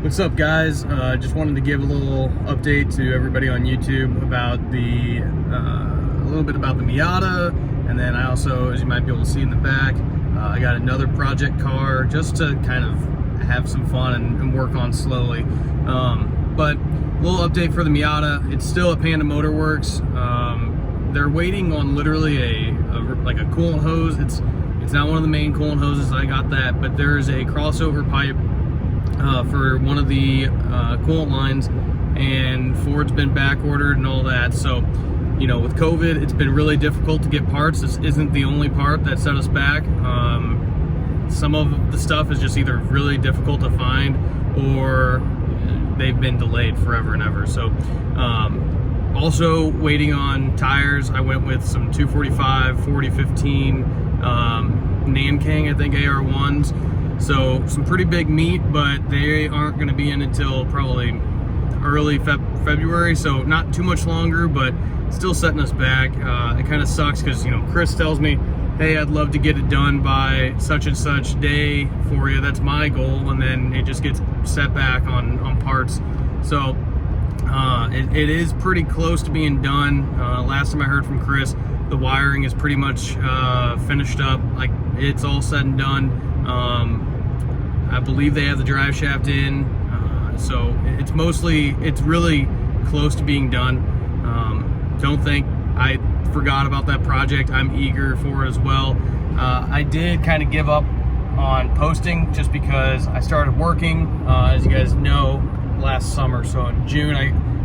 What's up, guys? Just wanted to give a little update to everybody on YouTube about a little bit about the Miata, and then I also, as you might be able to see in the back, I got another project car just to kind of have some fun and work on slowly. But a little update for the Miata. It's still at Panda Motorworks. They're waiting on literally like a coolant hose. It's not one of the main coolant hoses. I got that, but there is a crossover pipe for one of the coolant lines, and Ford's been back ordered and all that. So, you know, with COVID, it's been really difficult to get parts. This isn't the only part that set us back. Some of the stuff is just either really difficult to find, or they've been delayed forever and ever. So, also waiting on tires. I went with some 245 4015 Nanking, I think, AR1s. So some pretty big meat, but they aren't going to be in until probably early February, so not too much longer, but still setting us back. It kind of sucks because, you know, Chris tells me, hey, I'd love to get it done by such and such day for you. That's my goal, and then it just gets set back on parts. So it is pretty close to being done. Last time I heard from Chris, the wiring is pretty much finished up. Like, it's all said and done. I believe they have the drive shaft in, so it's really close to being done. Don't think I forgot about that project. I'm eager for it as well. I did kind of give up on posting just because I started working, as you guys know, last summer. So in June,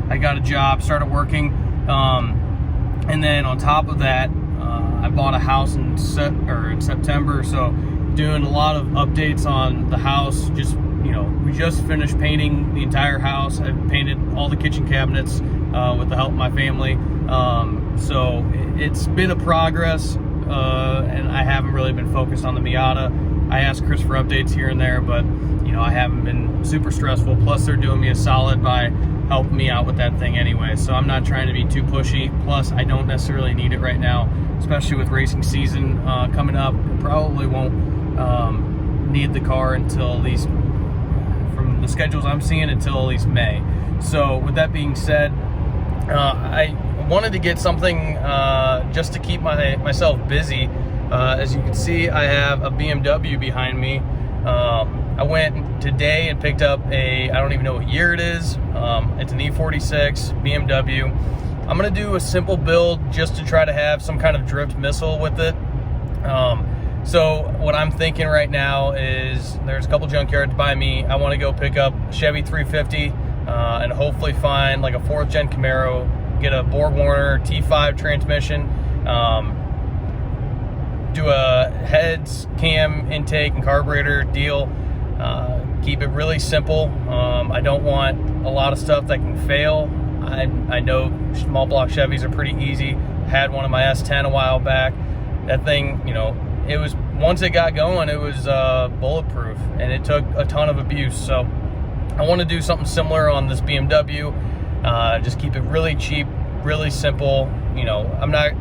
I got a job, started working, and then on top of that, I bought a house in September. So doing a lot of updates on the house. Just, you know, we just finished painting the entire house. I painted all the kitchen cabinets with the help of my family. So it's been a progress, and I haven't really been focused on the Miata. I asked Chris for updates here and there, but, you know, I haven't been super stressful. Plus, they're doing me a solid by helping me out with that thing anyway. So I'm not trying to be too pushy. Plus, I don't necessarily need it right now, especially with racing season coming up. Probably won't need the car until at least, from the schedules I'm seeing, until at least May. So with that being said, I wanted to get something just to keep myself busy. As you can see, I have a BMW behind me. I went today and picked up I don't even know what year it is. It's an E46 BMW. I'm gonna do a simple build just to try to have some kind of drift missile with it. So what I'm thinking right now is there's a couple junkyards by me. I want to go pick up a Chevy 350 and hopefully find like a 4th gen Camaro, get a Borg-Warner T5 transmission, do a heads, cam, intake, and carburetor deal. Keep it really simple. I don't want a lot of stuff that can fail. I know small block Chevys are pretty easy. Had one of my S10 a while back. That thing, you know, it was, once it got going, it was bulletproof, and it took a ton of abuse. So I want to do something similar on this BMW. Just keep it really cheap, really simple. You know,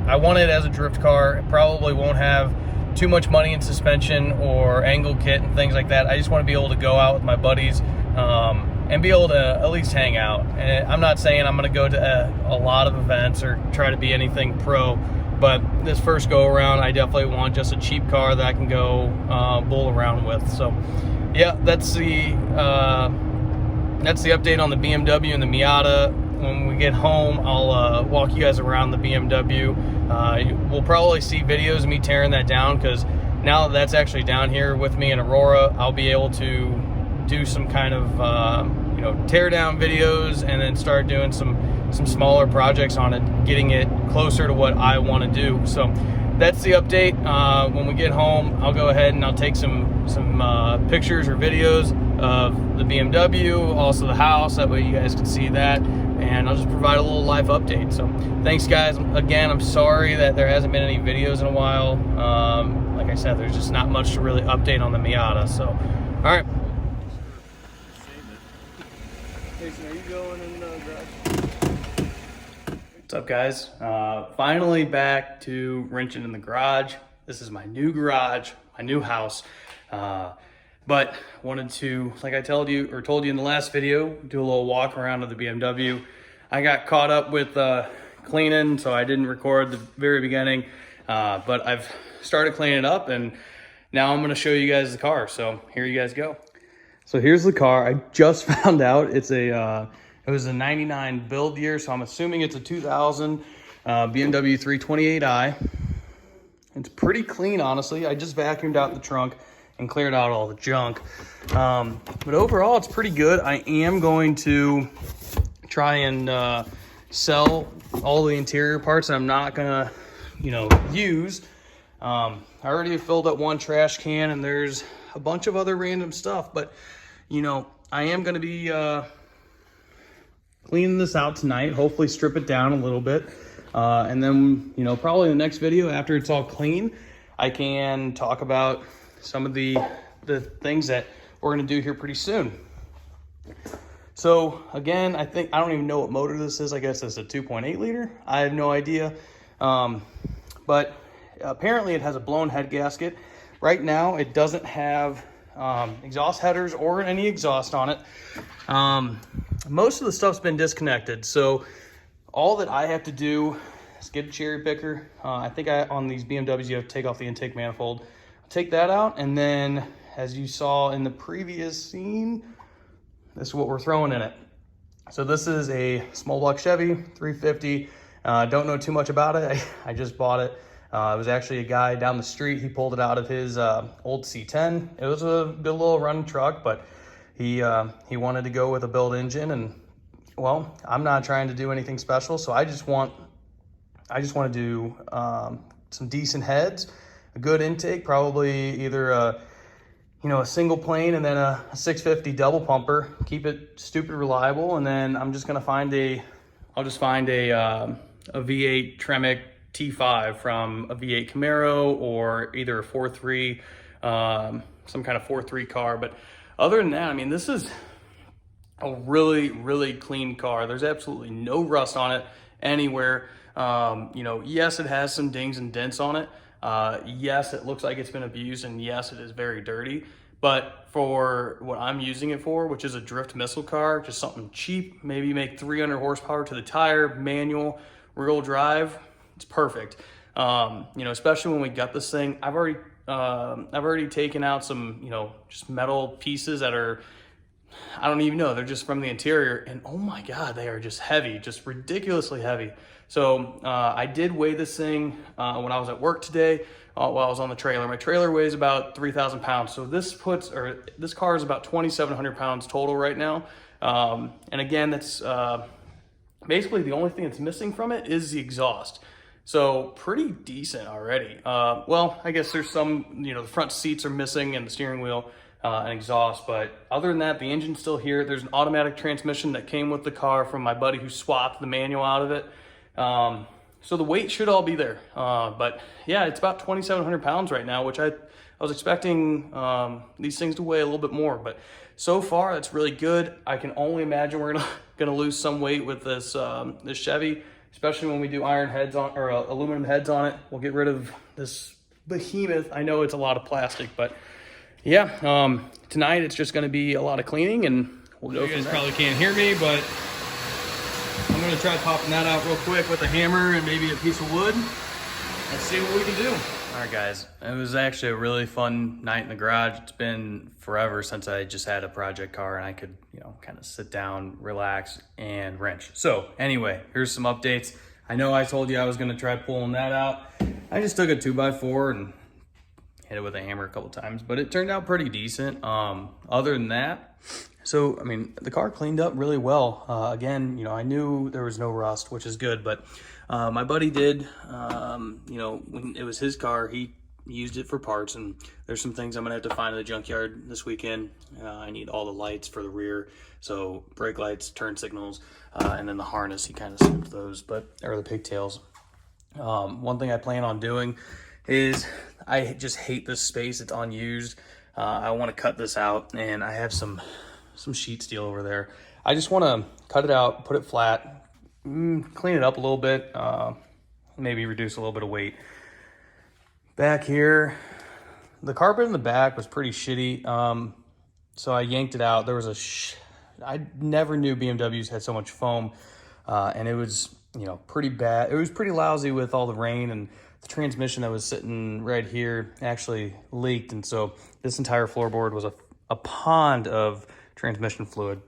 I want it as a drift car. It probably won't have too much money in suspension or angle kit and things like that. I just want to be able to go out with my buddies and be able to at least hang out. And I'm not saying I'm going to go to a lot of events or try to be anything pro, but this first go around, I definitely want just a cheap car that I can go bull around with. So yeah, that's the update on the BMW and the Miata. When we get home, I'll walk you guys around the BMW. We'll probably see videos of me tearing that down, because now that that's actually down here with me in Aurora, I'll be able to do some kind of you know, tear down videos, and then start doing some smaller projects on it, getting it closer to what I want to do. So that's the update. When we get home, I'll go ahead and I'll take some pictures or videos of the BMW, also the house, that way you guys can see that, and I'll just provide a little live update. So thanks, guys. Again, I'm sorry that there hasn't been any videos in a while. Like I said, there's just not much to really update on the Miata. So all right. Jason, are you going in the garage? What's up, guys? Finally back to wrenching in the garage. This is my new garage, my new house. But wanted to, like I told you in the last video, do a little walk around of the BMW. I got caught up with cleaning, so I didn't record the very beginning, but I've started cleaning it up, and now I'm gonna show you guys the car. So here you guys go. So here's the car. I just found out it's a, it was a 99 build year, so I'm assuming it's a 2000 BMW 328i. It's pretty clean, honestly. I just vacuumed out the trunk and cleared out all the junk. But overall, it's pretty good. I am going to try and sell all the interior parts that I'm not gonna, use. I already have filled up one trash can, and there's a bunch of other random stuff, but I am gonna be cleaning this out tonight, hopefully strip it down a little bit. And then, probably the next video after it's all clean, I can talk about some of the things that we're gonna do here pretty soon. So again, I don't even know what motor this is. I guess it's a 2.8 liter. I have no idea. But apparently it has a blown head gasket. Right now it doesn't have exhaust headers or any exhaust on it. Most of the stuff's been disconnected. So all that I have to do is get a cherry picker. I think on these BMWs, you have to take off the intake manifold. Take that out, and then as you saw in the previous scene, this is what we're throwing in it. So this is a small block Chevy 350. Don't know too much about it. I just bought it. It was actually a guy down the street. He pulled it out of his old C10. It was a good little running truck, but he wanted to go with a built engine, and well, I'm not trying to do anything special, so I just want to do some decent heads, a good intake, probably either a single plane and then a 650 double pumper, keep it stupid reliable, and then I'm just gonna find a V8 Tremec T5 from a V8 Camaro, or either a 4.3, some kind of 4.3 car. But other than that, I mean, this is a really, really clean car. There's absolutely no rust on it anywhere. Yes, it has some dings and dents on it. Yes, it looks like it's been abused, and yes, it is very dirty. But for what I'm using it for, which is a drift missile car, just something cheap, maybe make 300 horsepower to the tire, manual, rear-wheel drive, it's perfect. Especially when we got this thing, I've already taken out some, just metal pieces that are, I don't even know, they're just from the interior, and oh my God, they are just heavy, just ridiculously heavy. So I did weigh this thing when I was at work today while I was on the trailer. My trailer weighs about 3,000 pounds. So this car is about 2,700 pounds total right now. And again, that's basically the only thing that's missing from it is the exhaust. So pretty decent already. Well, I guess there's some, the front seats are missing and the steering wheel and exhaust, but other than that, the engine's still here. There's an automatic transmission that came with the car from my buddy who swapped the manual out of it. So the weight should all be there. But yeah, it's about 2,700 pounds right now, which I was expecting these things to weigh a little bit more, but so far that's really good. I can only imagine we're gonna lose some weight with this this Chevy, especially when we do iron heads on, or aluminum heads on it. We'll get rid of this behemoth. I know it's a lot of plastic, but yeah, tonight it's just gonna be a lot of cleaning, and we'll go. You guys probably can't hear me, but I'm gonna try popping that out real quick with a hammer and maybe a piece of wood. Let's see what we can do. All right, guys, it was actually a really fun night in the garage. It's been forever since I just had a project car and I could, kind of sit down, relax, and wrench. So anyway, here's some updates. I know I told you I was gonna try pulling that out. I just took a 2x4 and hit it with a hammer a couple times, but it turned out pretty decent. Other than that, so, I mean, the car cleaned up really well. Again, I knew there was no rust, which is good, but my buddy did, when it was his car, he used it for parts, and there's some things I'm gonna have to find in the junkyard this weekend. I need all the lights for the rear, so brake lights, turn signals, and then the harness, he kind of snipped those, or the pigtails. One thing I plan on doing is, I just hate this space, it's unused. I wanna cut this out, and I have some sheet steel over there. I just want to cut it out, put it flat, clean it up a little bit, maybe reduce a little bit of weight. Back here, the carpet in the back was pretty shitty. So I yanked it out. There was I never knew BMWs had so much foam, and it was, you know, pretty bad. It was pretty lousy with all the rain, and the transmission that was sitting right here actually leaked. And so this entire floorboard was a pond of transmission fluid.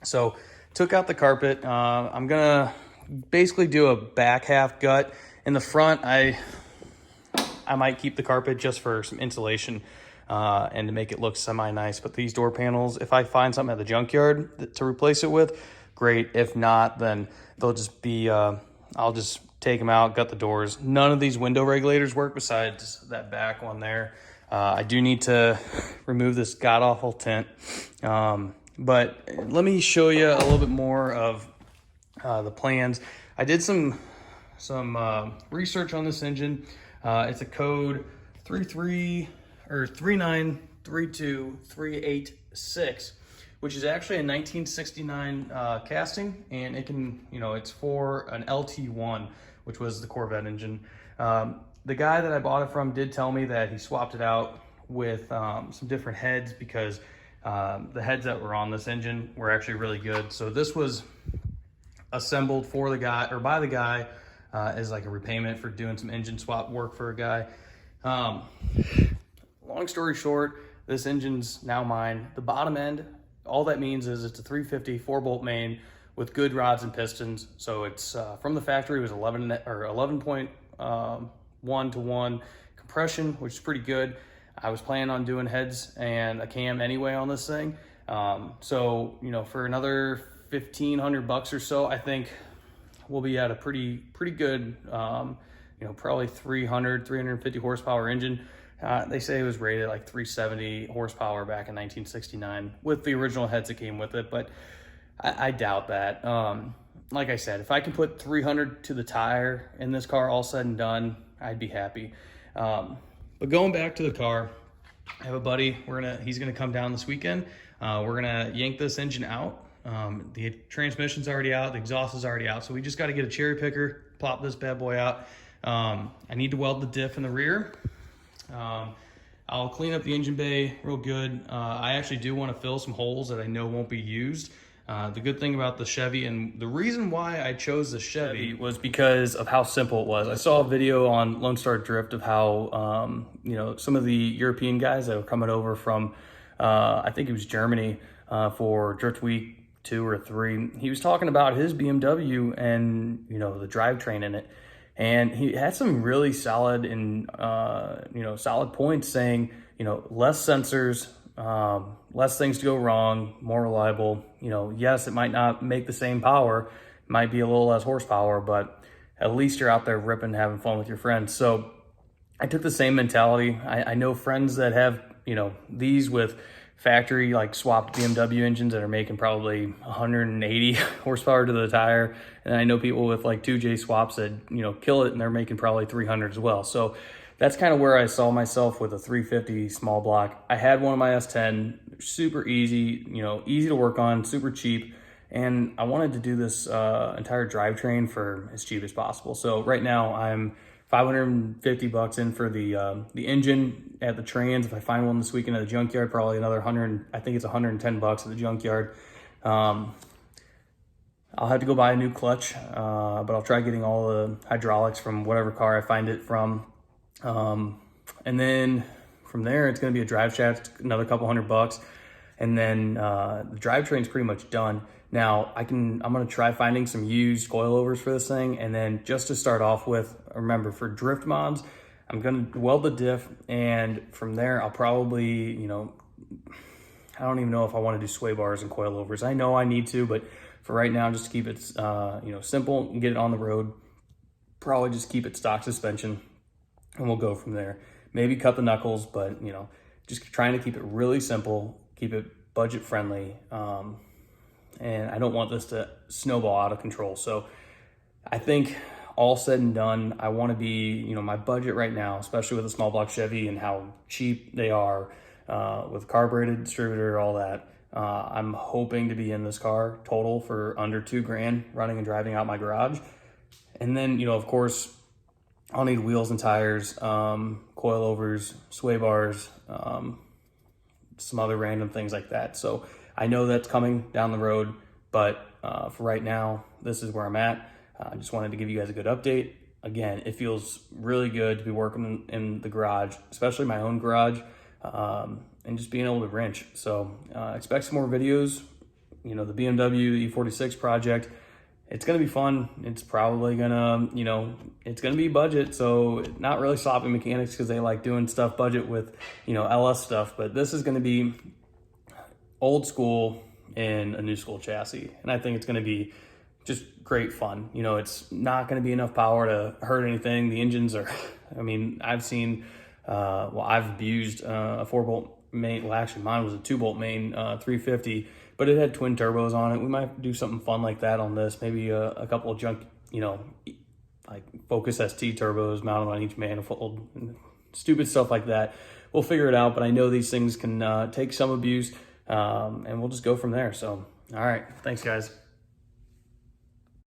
So took out the carpet. I'm gonna basically do a back half gut. In the front, I might keep the carpet just for some insulation and to make it look semi-nice. But these door panels, if I find something at the junkyard to replace it with, great. If not, then they'll just be, I'll just take them out, gut the doors. None of these window regulators work besides that back one there. I do need to remove this god-awful tint. But let me show you a little bit more of the plans. I did some research on this engine. It's a code 3932386, which is actually a 1969 casting, and it can, you know, it's for an LT1, which was the Corvette engine. The guy that I bought it from did tell me that he swapped it out with some different heads because the heads that were on this engine were actually really good. So this was assembled for the guy, or by the guy, as like a repayment for doing some engine swap work for a guy. Long story short, this engine's now mine. The bottom end, all that means is it's a 350 4-bolt main with good rods and pistons. So it's from the factory, it was 11.1 to 1 compression, which is pretty good. I was planning on doing heads and a cam anyway on this thing. So, you know, for another $1,500 or so, I think we'll be at a pretty good, you know, probably 350 horsepower engine. They say it was rated like 370 horsepower back in 1969 with the original heads that came with it, but I doubt that. Like I said, if I can put 300 to the tire in this car all said and done, I'd be happy. But going back to the car, I have a buddy, he's gonna come down this weekend. We're gonna yank this engine out. The transmission's already out, the exhaust is already out, so we just got to get a cherry picker, plop this bad boy out. I need to weld the diff in the rear. I'll clean up the engine bay real good. I actually do want to fill some holes that I know won't be used. The good thing about the Chevy, and the reason why I chose the Chevy was because of how simple it was. I saw a video on Lone Star Drift of how, you know, some of the European guys that were coming over from, I think it was Germany, for Drift Week 2 or 3, he was talking about his BMW and, you know, the drivetrain in it. And he had some really solid and, you know, solid points saying, you know, less sensors, less things to go wrong, more reliable. You know, yes, it might not make the same power, it might be a little less horsepower, but at least you're out there ripping, having fun with your friends. So I took the same mentality. I know friends that have, you know, these with factory like swapped BMW engines that are making probably 180 horsepower to the tire, and I know people with like 2J swaps that, you know, kill it and they're making probably 300 as well. So that's kind of where I saw myself with a 350 small block. I had one of my S10, super easy, you know, easy to work on, super cheap, and I wanted to do this entire drivetrain for as cheap as possible. So right now I'm $550 in for the engine at the trans. If I find one this weekend at the junkyard, probably another 100. I think it's $110 at the junkyard. I'll have to go buy a new clutch, but I'll try getting all the hydraulics from whatever car I find it from. And then from there, it's going to be a drive shaft, another couple $100, and then the drivetrain's pretty much done. Now I'm going to try finding some used coilovers for this thing. And then just to start off with, remember for drift mods, I'm going to weld the diff. And from there, I'll probably, you know, I don't even know if I want to do sway bars and coilovers. I know I need to, but for right now, just to keep it, you know, simple and get it on the road, probably just keep it stock suspension and we'll go from there. Maybe cut the knuckles, but, you know, just trying to keep it really simple, keep it budget friendly. And I don't want this to snowball out of control. So I think all said and done, I want to be, you know, my budget right now, especially with a small block Chevy and how cheap they are, with carbureted distributor, all that. I'm hoping to be in this car total for under $2,000 running and driving out my garage. And then, you know, of course, I'll need wheels and tires, coilovers, sway bars, some other random things like that. So I know that's coming down the road, but for right now, this is where I'm at. I just wanted to give you guys a good update. Again, it feels really good to be working in the garage, especially my own garage, and just being able to wrench. So expect some more videos. You know, the BMW E46 project, it's going to be fun. It's probably going to, you know, it's going to be budget. So not really sloppy mechanics because they like doing stuff budget with, you know, LS stuff. But this is going to be old school in a new school chassis. And I think it's going to be just great fun. You know, it's not going to be enough power to hurt anything. The engines are, I mean, I've seen, I've abused a 4-bolt main. Well, actually mine was a 2-bolt main 350, but it had twin turbos on it. We might do something fun like that on this. Maybe a couple of junk, you know, like Focus ST turbos mounted on each manifold, and stupid stuff like that. We'll figure it out, but I know these things can take some abuse, and we'll just go from there. So, all right. Thanks, guys.